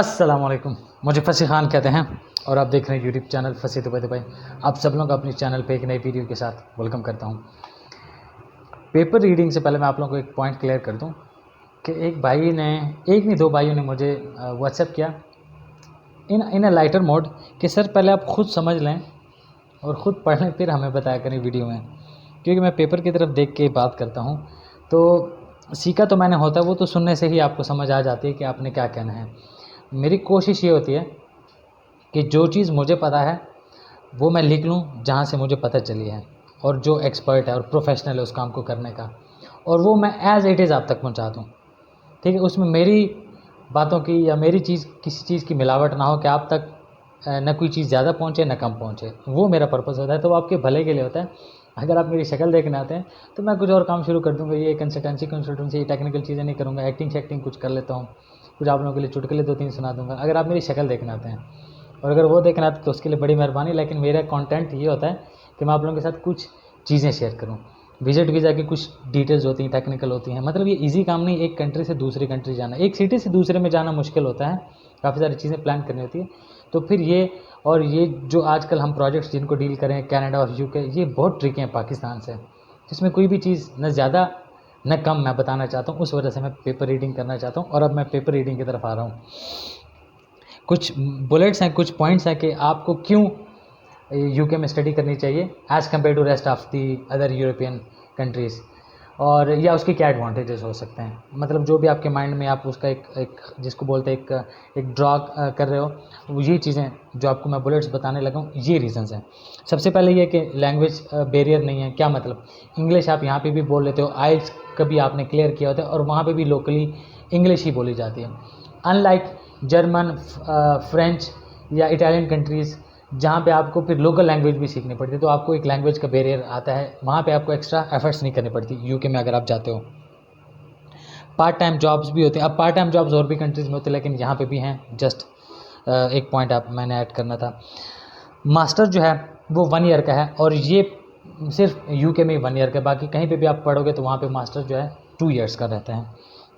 अस्सलाम वालेकुम। मुझे फसी खान कहते हैं और आप देख रहे हैं यूट्यूब चैनल फसी दुबई दुबई। आप सब लोग अपने चैनल पे एक नई वीडियो के साथ वेलकम करता हूं। पेपर रीडिंग से पहले मैं आप लोगों को एक पॉइंट क्लियर कर दूं कि एक भाई ने, एक नहीं दो भाइयों ने मुझे व्हाट्सएप किया इन अ लाइटर मोड कि सर पहले आप ख़ुद समझ लें और ख़ुद पढ़ लें, फिर हमें बताया करें वीडियो में, क्योंकि मैं पेपर की तरफ देख के बात करता हूँ। तो सीखा तो मैंने होता है, वो तो सुनने से ही आपको समझ आ जाती है कि आपने क्या कहना है। मेरी कोशिश ये होती है कि जो चीज़ मुझे पता है वो मैं लिख लूँ जहाँ से मुझे पता चली है, और जो एक्सपर्ट है और प्रोफेशनल है उस काम को करने का, और वो मैं एज़ इट इज़ आप तक पहुँचा दूँ। ठीक है, उसमें मेरी बातों की या मेरी चीज़ किसी चीज़ की मिलावट ना हो कि आप तक न कोई चीज़ ज़्यादा पहुँचे न कम पहुँचे। वो मेरा पर्पस होता है, तो वो आपके भले के लिए होता है। अगर आप मेरी शक्ल देखने आते हैं तो मैं कुछ और काम शुरू कर दूँगा, ये कंसल्टेंसी टेक्निकल चीज़ें नहीं करूँगा, एक्टिंग कुछ कर लेता हूँ, कुछ आप लोगों के लिए चुटकुले 2-3 सुना दूँगा, अगर आप मेरी शक्ल देखने आते हैं। और अगर वो देखना आते तो उसके लिए बड़ी मेहरबानी, लेकिन मेरा कंटेंट ये होता है कि मैं आप लोगों के साथ कुछ चीज़ें शेयर करूँ। विज़िट वीज़ा की कुछ डिटेल्स होती हैं, टेक्निकल होती हैं, मतलब ये ईज़ी काम नहीं, एक कंट्री से दूसरी कंट्री जाना, एक सिटी से दूसरे में जाना मुश्किल होता है, काफ़ी सारी चीज़ें प्लान करनी होती है। तो फिर ये जो आजकल हम प्रोजेक्ट्स जिनको डील करें कनाडा और यूके, ये बहुत ट्रिकी हैं पाकिस्तान से, जिसमें कोई भी चीज़ न ज़्यादा न कम मैं बताना चाहता हूँ। उस वजह से मैं पेपर रीडिंग करना चाहता हूँ, और अब मैं पेपर रीडिंग की तरफ आ रहा हूँ। कुछ बुलेट्स हैं, कुछ पॉइंट्स हैं कि आपको क्यों यूके में स्टडी करनी चाहिए as compare to rest of the other European countries, और या उसके क्या एडवांटेजेस हो सकते हैं। मतलब जो भी आपके माइंड में आप उसका एक जिसको बोलते हैं एक ड्रॉ कर रहे हो, वो ये चीज़ें जो आपको मैं बुलेट्स बताने लगा हूँ, ये रीज़न्स हैं। सबसे पहले ये कि लैंग्वेज बैरियर नहीं है। क्या मतलब, इंग्लिश आप यहाँ पे भी बोल लेते हो, आइल्स कभी आपने क्लियर किया होता है और वहाँ पे भी लोकली इंग्लिश ही बोली जाती है। अनलाइक जर्मन, फ्रेंच या इटालियन कंट्रीज़, जहाँ पे आपको फिर लोकल लैंग्वेज भी सीखनी पड़ती है, तो आपको एक लैंग्वेज का बैरियर आता है, वहाँ पे आपको एक्स्ट्रा एफर्ट्स नहीं करनी पड़ती यूके में अगर आप जाते हो। पार्ट टाइम जॉब्स भी होते हैं। अब पार्ट टाइम जॉब्स और भी कंट्रीज़ में होते हैं, लेकिन यहाँ पे भी हैं। जस्ट एक पॉइंट आप मैंने ऐड करना था। मास्टर जो है वो 1 ईयर का है, और ये सिर्फ यूके में ही 1 ईयर का, बाकी कहीं पे भी आप पढ़ोगे तो वहाँ पे मास्टर जो है 2 ईयर्स का रहता है।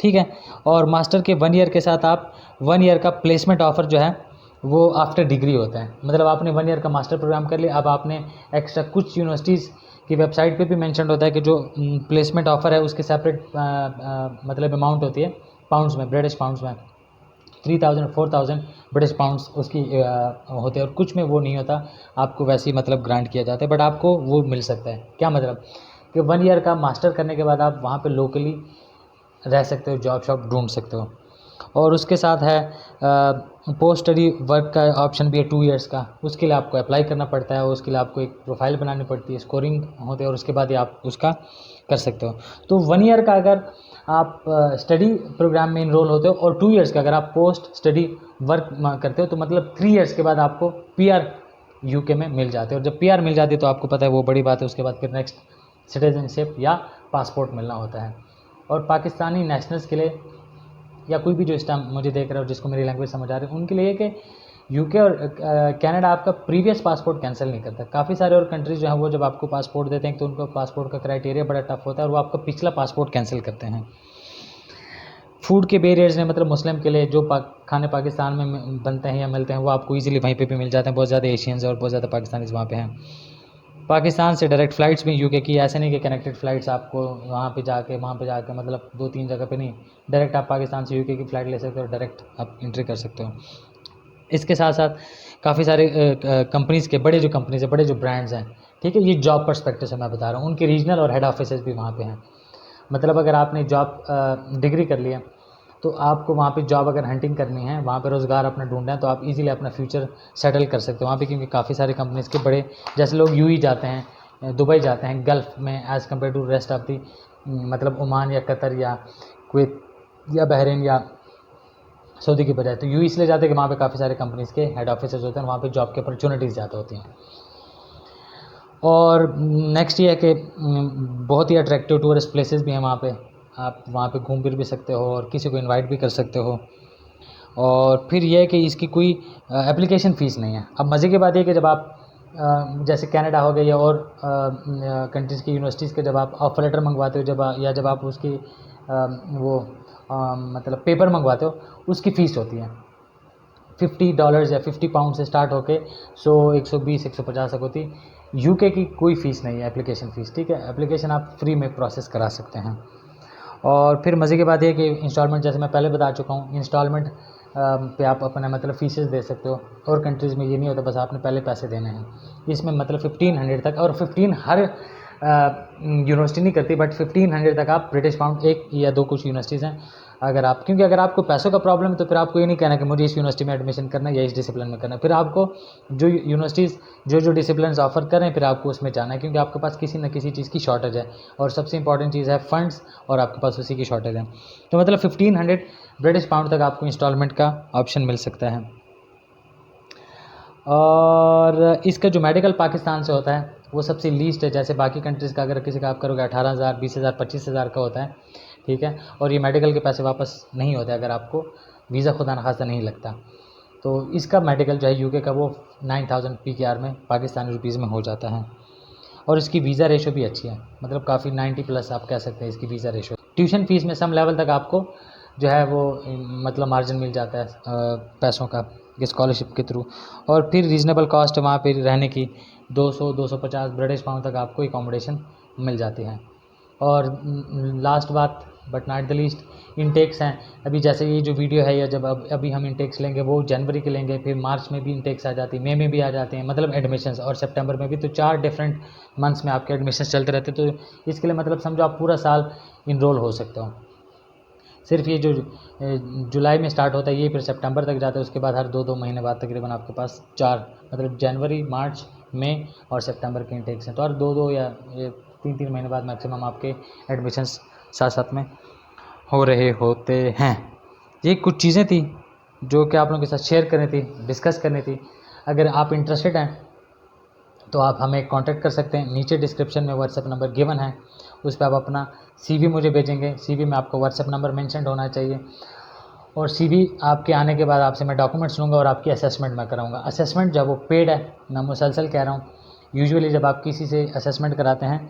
ठीक है, और मास्टर के 1 ईयर के साथ आप 1 ईयर का प्लेसमेंट ऑफ़र जो है वो आफ्टर डिग्री होता है। मतलब आपने 1 ईयर का मास्टर प्रोग्राम कर लिया, अब आपने एक्स्ट्रा कुछ यूनिवर्सिटीज़ की वेबसाइट पे भी मेंशन होता है कि जो प्लेसमेंट ऑफ़र है उसके सेपरेट मतलब अमाउंट होती है पाउंड्स में, ब्रिटिश पाउंड्स में 3000 4000 ब्रिटिश पाउंड्स उसकी होते हैं, और कुछ में वो नहीं होता, आपको वैसे ही मतलब ग्रांट किया जाता है, बट आपको वो मिल सकता है। क्या मतलब कि 1 ईयर का मास्टर करने के बाद आप वहाँ पे लोकली रह सकते हो, जॉब शॉप ढूंढ सकते हो। और उसके साथ है पोस्ट स्टडी वर्क का ऑप्शन भी है 2 ईयर्स का। उसके लिए आपको अप्लाई करना पड़ता है, उसके लिए आपको एक प्रोफाइल बनानी पड़ती है, स्कोरिंग होती है, और उसके बाद ही आप उसका कर सकते हो। तो 1 ईयर का अगर आप स्टडी प्रोग्राम में इनरोल होते हो, और 2 ईयर्स का अगर आप पोस्ट स्टडी वर्क करते हो, तो मतलब 3 ईयर्स के बाद आपको पीआर यूके में मिल जाते हैं। और जब पीआर मिल जाती है तो आपको पता है वो बड़ी बात है, उसके बाद फिर नेक्स्ट सिटीजनशिप या पासपोर्ट मिलना होता है। और पाकिस्तानी नेशनल्स के लिए, या कोई भी जो इस टाइम मुझे देख रहा हो जिसको मेरी लैंग्वेज समझ आ रही है, उनके लिए कि यूके और कनाडा आपका प्रीवियस पासपोर्ट कैंसिल नहीं करता। काफ़ी सारे और कंट्रीज़ जो हैं वो जब आपको पासपोर्ट देते हैं तो उनका पासपोर्ट का क्राइटेरिया बड़ा टफ होता है, और वो आपका पिछला पासपोर्ट कैंसिल करते हैं। फूड के बैरियर्स ने, मतलब मुस्लिम के लिए जो खाने पाकिस्तान में बनते हैं या मिलते हैं वो आपको ईजिली वहीं पे भी मिल जाते हैं। बहुत ज़्यादा एशियंस और बहुत ज़्यादा पाकिस्तानीज़ वहाँ पे हैं। पाकिस्तान से डायरेक्ट फ़्लाइट्स भी यूके की, ऐसे नहीं कि कनेक्टेड फ़्लाइट्स आपको वहाँ पे जाके मतलब 2-3 जगह पे नहीं, डायरेक्ट आप पाकिस्तान से यूके की फ़्लाइट ले सकते हो और डायरेक्ट आप एंट्री कर सकते हो। इसके साथ साथ काफ़ी सारे कंपनीज़ के बड़े जो कंपनीज़ हैं, बड़े जो ब्रांड्स हैं, ठीक है, ये जॉब पर्सपेक्टिव से मैं बता रहा हूँ, उनके रीजनल और हेड ऑफिसेज भी वहाँ पे हैं। मतलब अगर आपने जॉब डिग्री कर लिया तो आपको वहाँ पे जॉब अगर हंटिंग करनी है, वहाँ पे रोज़गार अपना ढूंढना है, तो आप इजीली अपना फ्यूचर सेटल कर सकते हो वहाँ पे, क्योंकि काफ़ी सारी कंपनीज़ के बड़े, जैसे लोग यूएई जाते हैं, दुबई जाते हैं गल्फ़ में as compare to rest of the, मतलब ओमान या कतर या कुवैत या बहरीन या सऊदी की बजाय, तो यूएई इसलिए जाते हैं कि वहाँ पे काफ़ी सारे कंपनीज़ के हेड ऑफिसेज होते हैं, वहाँ पे जॉब की अपॉर्चुनिटीज़ ज़्यादा होती हैं। और नेक्स्ट ये है कि बहुत ही अट्रैक्टिव टूरिस्ट प्लेसेस भी हैं वहाँ पे, आप वहाँ पे घूम फिर भी सकते हो और किसी को इनवाइट भी कर सकते हो। और फिर ये है कि इसकी कोई एप्लीकेशन फ़ीस नहीं है। अब मज़े की बात ये कि जब आप जैसे कनाडा हो गया या और कंट्रीज़ की यूनिवर्सिटीज़ के जब आप ऑफर लेटर मंगवाते हो, जब आप उसकी मतलब पेपर मंगवाते हो, उसकी फ़ीस होती है। $50 या 50 पाउंड से स्टार्ट होके 100, 120, 150 तक होती। यूके की कोई फ़ीस नहीं है एप्लीकेशन फ़ीस, ठीक है। एप्लीकेशन आप फ्री में प्रोसेस करा सकते हैं। और फिर मज़े की बात यह कि इंस्टॉलमेंट, जैसे मैं पहले बता चुका हूँ, इंस्टॉलमेंट पे आप अपना मतलब फ़ीसेस दे सकते हो। और कंट्रीज़ में ये नहीं होता, बस आपने पहले पैसे देने हैं। इसमें मतलब 1500 तक, और 15 हर यूनिवर्सिटी नहीं करती, बट 1500 तक आप ब्रिटिश पाउंड, एक या दो कुछ यूनिवर्सिटीज़ हैं। अगर आप, क्योंकि अगर आपको पैसों का प्रॉब्लम है तो फिर आपको ये नहीं कहना कि मुझे इस यूनिवर्सिटी में एडमिशन करना है या इस डिसिप्लिन में करना है। फिर आपको जो यूनिवर्सिटीज़ जो डिसिप्लिन ऑफर कर रहे हैं, फिर आपको उसमें जाना है, क्योंकि आपके पास किसी न किसी चीज़ की शॉर्टेज है। और सबसे इंपॉर्टेंट चीज़ है फंड्स, और आपके पास उसी की शॉर्टेज है। तो मतलब 1500 ब्रिटिश पाउंड तक आपको इंस्टॉलमेंट का ऑप्शन मिल सकता है। और इसका जो मेडिकल पाकिस्तान से होता है वो सबसे लीस्ट है। जैसे बाकी कंट्रीज़ का अगर किसी का आप करोगे 18,000, 20,000, 25,000 का होता है, ठीक है। और ये मेडिकल के पैसे वापस नहीं होते अगर आपको वीज़ा खुदा न खास्ता नहीं लगता। तो इसका मेडिकल जो है यूके का वो 9000 PKR में, पाकिस्तानी रुपीज़ में हो जाता है। और इसकी वीज़ा रेशो भी अच्छी है, मतलब काफ़ी 90+ आप कह सकते हैं इसकी वीज़ा रेशो। ट्यूशन फ़ीस में सम लेवल तक आपको जो है वो मतलब मार्जिन मिल जाता है पैसों का, स्कॉलरशिप के थ्रू। और फिर रीज़नेबल कॉस्ट वहाँ पे रहने की 200-250 ब्रिटिश पाउंड तक आपको एकोमोडेशन मिल जाती है। और लास्ट बात but not the least, Intex हैं। अभी जैसे ये जो वीडियो है, या जब अभी हम इंटेक्स लेंगे वो जनवरी के लेंगे, फिर मार्च में भी इंटेक्स आ जाती है, मई में भी आ जाते हैं, मतलब एडमिशन्स, और सितंबर में भी। तो 4 डिफरेंट मंथ्स में आपके एडमिशन्स चलते रहते हैं। तो इसके लिए मतलब समझो आप पूरा साल इनरोल हो सकते हो। सिर्फ ये जो जुलाई में स्टार्ट होता है ये फिर सितंबर तक जाता है। उसके बाद हर 2-2 महीने बाद तकरीबन आपके पास 4, मतलब जनवरी, मार्च, मई और सितंबर के इंटेक्स हैं। तो हर 2-2 या 3-3 महीने बाद मैक्सिमम आपके एडमिशन्स साथ साथ में हो रहे होते हैं। ये कुछ चीज़ें थी जो कि आप लोगों के साथ शेयर करनी थी, डिस्कस करनी थी। अगर आप इंटरेस्टेड हैं तो आप हमें कांटेक्ट कर सकते हैं। नीचे डिस्क्रिप्शन में व्हाट्सएप नंबर गिवन है, उस पर आप अपना CV मुझे भेजेंगे। CV में आपका व्हाट्सएप नंबर मेंशन होना चाहिए। और CV आपके आने के बाद आपसे मैं डॉक्यूमेंट्स लूँगा और आपकी असेसमेंट मैं कराऊँगा। असेसमेंट जब वो पेड है, मैं मुसलसल कह रहा हूँ। यूजुअली जब आप किसी से असेसमेंट कराते हैं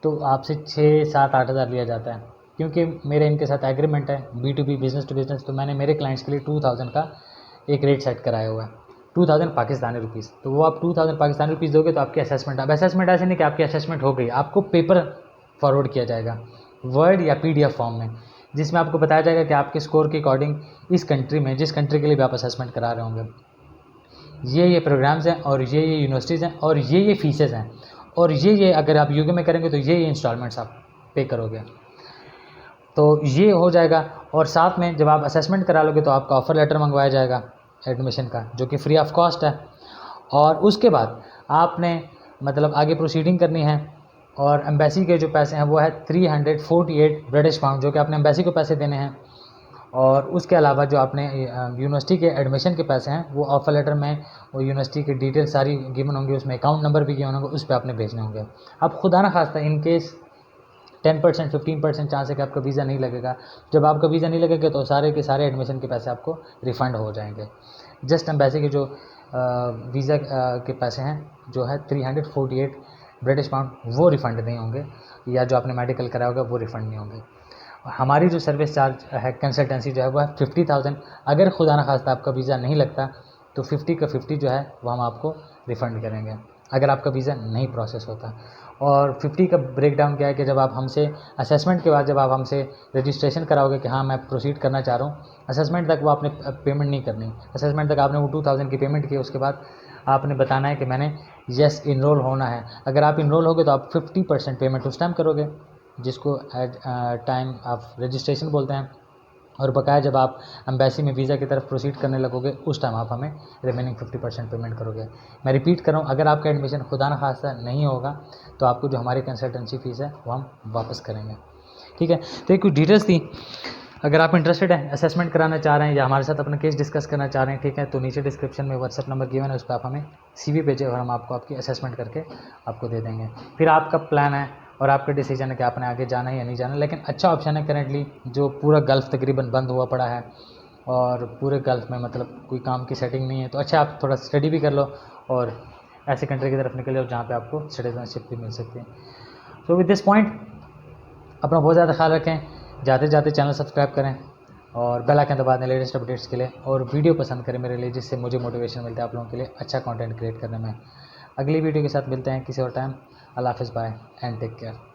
तो आपसे 6-7-8 हज़ार लिया जाता है, क्योंकि मेरे इनके साथ एग्रीमेंट है B2B, बिज़नेस टू बिज़नेस। तो मैंने मेरे क्लाइंट्स के लिए 2000 का एक रेट सेट कराया हुआ है, 2000 पाकिस्तानी रुपीज़। तो वो आप 2000 पाकिस्तानी रुपीज़ दोगे तो आपकी असेसमेंट, अब असेसमेंट ऐसे नहीं कि आपकी असेसमेंट हो गई, आपको पेपर फॉरवर्ड किया जाएगा वर्ड या PDF फॉर्म में, जिसमें आपको बताया जाएगा कि आपके स्कोर के अकॉर्डिंग इस कंट्री में, जिस कंट्री के लिए भी आप असेसमेंट करा रहे होंगे, ये प्रोग्राम्स हैं और ये यूनिवर्सिटीज़ हैं और ये फ़ीसेज़ हैं, और ये अगर आप यूके में करेंगे तो ये इंस्टॉलमेंट्स आप पे करोगे। तो ये हो जाएगा। और साथ में जब आप असेसमेंट करा लोगे तो आपका ऑफ़र लेटर मंगवाया जाएगा एडमिशन का, जो कि फ्री ऑफ कॉस्ट है। और उसके बाद आपने मतलब आगे प्रोसीडिंग करनी है। और एम्बेसी के जो पैसे हैं वो है 348 ब्रिटिश पाउंड, जो कि आपने एम्बेसी को पैसे देने हैं। और उसके अलावा जो आपने यूनिवर्सिटी के एडमिशन के पैसे हैं वो ऑफ़र लेटर में वो यूनिवर्सिटी की डिटेल सारी गिवन होंगी, उसमें अकाउंट नंबर भी गिवन होंगे, उस पर आपने भेजने होंगे। अब खुदा ना खास्ता इन केस 10%, 15% चांस है कि आपका वीज़ा नहीं लगेगा। जब आपका वीज़ा नहीं लगेगा तो सारे के सारे एडमिशन के पैसे आपको रिफ़ंड हो जाएंगे। जस्ट एम्बेसी के जो वीज़ा के पैसे हैं जो है 348 ब्रिटिश पाउंड, वो रिफ़ंड नहीं होंगे, या जो आपने मेडिकल कराया होगा वो रिफ़ंड नहीं होंगे। हमारी जो सर्विस चार्ज है कंसल्टेंसी जो है वो है 50,000। अगर खुदा ना खास्ता आपका वीज़ा नहीं लगता तो 50 का 50 जो है वो हम आपको रिफ़ंड करेंगे, अगर आपका वीज़ा नहीं प्रोसेस होता। और 50 का ब्रेक डाउन क्या है कि जब आप हमसे असेसमेंट के बाद जब आप हमसे रजिस्ट्रेशन कराओगे कि हाँ मैं प्रोसीड करना चाह रहा हूँ, असेसमेंट तक वो आपने पेमेंट नहीं करनी। असेसमेंट तक आपने वो 2000 की पेमेंट की, उसके बाद आपने बताना है कि मैंने येस इनरोल होना है। अगर आप इनरोल होगे तो आप 50% पेमेंट उस टाइम करोगे, जिसको एट टाइम आप रजिस्ट्रेशन बोलते हैं। और बकाया जब आप एम्बेसी में वीज़ा की तरफ प्रोसीड करने लगोगे उस टाइम आप हमें रिमेनिंग 50% पेमेंट करोगे। मैं रिपीट कर रहा हूँ, अगर आपका एडमिशन खुदा न खास्ता नहीं होगा तो आपको जो हमारी कंसल्टेंसी फ़ीस है वो हम वापस करेंगे, ठीक है। तो ये कुछ डिटेल्स थी। अगर आप इंटरेस्टेड हैं, असेसमेंट कराना चाह रहे हैं या हमारे साथ अपना केस डिस्कस करना चाह रहे हैं, ठीक है, तो नीचे डिस्क्रिप्शन में व्हाट्सएप नंबर गिवन है, उस पर आप हमें CV भेजें और हम आपको आपकी असेसमेंट करके आपको दे देंगे। फिर आपका प्लान है और आपका डिसीजन है कि आपने आगे जाना है या नहीं जाना। लेकिन अच्छा ऑप्शन है करेंटली, जो पूरा गल्फ़ तकरीबन बंद हुआ पड़ा है और पूरे गल्फ़ में मतलब कोई काम की सेटिंग नहीं है, तो अच्छा आप थोड़ा स्टडी भी कर लो और ऐसे कंट्री की तरफ निकल जाओ जहाँ पे आपको सिटीजनशिप भी मिल सकती है। सो विद दिस पॉइंट अपना बहुत ज़्यादा ख्याल रखें, जाते जाते चैनल सब्सक्राइब करें, और बेल आइकन दबा दें लेटेस्ट अपडेट्स के लिए, और वीडियो पसंद करें मेरे लिए, जिससे मुझे मोटिवेशन मिलता है आप लोगों के लिए अच्छा कंटेंट क्रिएट करने में। अगली वीडियो के साथ मिलते हैं किसी और टाइम। अल्लाह हाफ़िज़, बाय एंड टेक केयर।